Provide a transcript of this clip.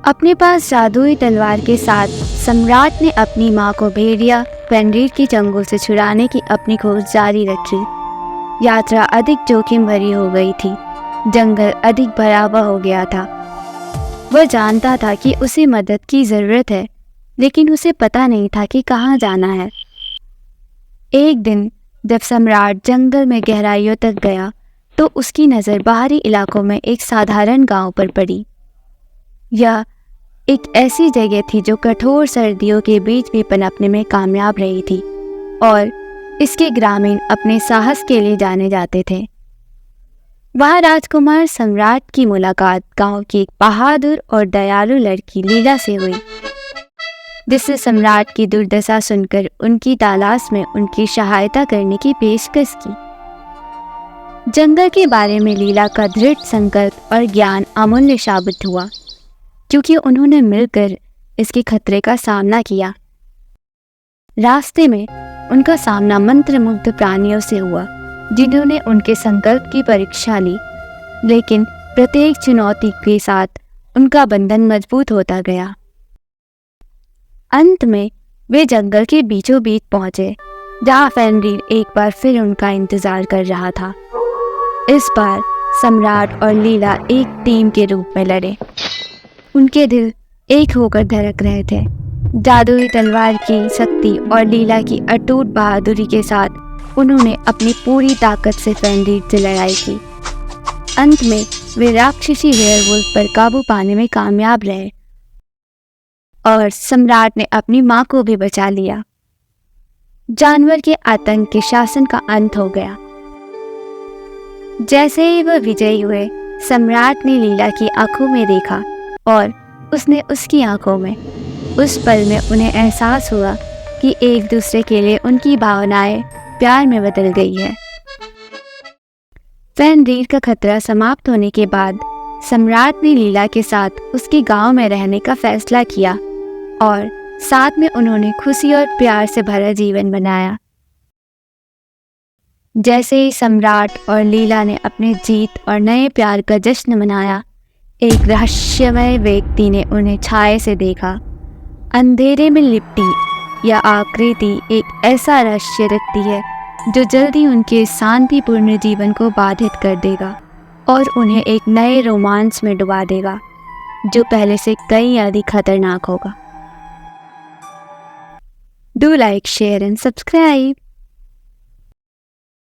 अपने पास जादुई तलवार के साथ सम्राट ने अपनी माँ को भेड़िया फेनरिर की चंगुल से छुड़ाने की अपनी खोज जारी रखी। यात्रा अधिक जोखिम भरी हो गई थी। जंगल अधिक भयावह हो गया था। वह जानता था कि उसे मदद की जरूरत है, लेकिन उसे पता नहीं था कि कहाँ जाना है। एक दिन जब सम्राट जंगल में गहराइयों तक गया तो उसकी नज़र बाहरी इलाकों में एक साधारण गांव पर पड़ी। यह एक ऐसी जगह थी जो कठोर सर्दियों के बीच भी पनपने में कामयाब रही थी और इसके ग्रामीण अपने साहस के लिए जाने जाते थे। वहाँ राजकुमार सम्राट की मुलाकात गांव की एक बहादुर और दयालु लड़की लीला से हुई, जिससे सम्राट की दुर्दशा सुनकर उनकी तलाश में उनकी सहायता करने की पेशकश की। जंगल के बारे में लीला का दृढ़ संकल्प और ज्ञान अमूल्य साबित हुआ, क्योंकि उन्होंने मिलकर इसके खतरे का सामना किया। रास्ते में उनका सामना मंत्रमुग्ध प्राणियों से हुआ, जिन्होंने उनके संकल्प की परीक्षा ली, लेकिन प्रत्येक चुनौती के साथ उनका बंधन मजबूत होता गया। अंत में वे जंगल के बीचों बीच पहुंचे, जहां फेनरिर एक बार फिर उनका इंतजार कर रहा था। इस बार सम्राट और लीला एक टीम के रूप में लड़े। उनके दिल एक होकर धड़क रहे थे। जादुई तलवार की शक्ति और लीला की अटूट बहादुरी के साथ उन्होंने अपनी पूरी ताकत से फेनरिर से लड़ाई की। अंत में वे राक्षसी वेयरवुल्फ पर काबू पाने में कामयाब रहे और सम्राट ने अपनी मां को भी बचा लिया। जानवर के आतंक के शासन का अंत हो गया। जैसे ही वह विजयी हुए, सम्राट ने लीला की आंखों में देखा और उसने उसकी आंखों में। उस पल में उन्हें एहसास हुआ कि एक दूसरे के लिए उनकी भावनाएं प्यार में बदल गई है। फेनरिर का खतरा समाप्त होने के बाद सम्राट ने लीला के साथ उसके गांव में रहने का फैसला किया और साथ में उन्होंने खुशी और प्यार से भरा जीवन बनाया। जैसे ही सम्राट और लीला ने अपने जीत और नए प्यार का जश्न मनाया, एक रहस्यमय व्यक्ति ने उन्हें छाये से देखा। अंधेरे में लिपटी यह आकृति एक ऐसा रहस्य रखती है जो जल्दी उनके शांतिपूर्ण जीवन को बाधित कर देगा और उन्हें एक नए रोमांस में डुबा देगा, जो पहले से कई अधिक खतरनाक होगा। Do like, share and subscribe.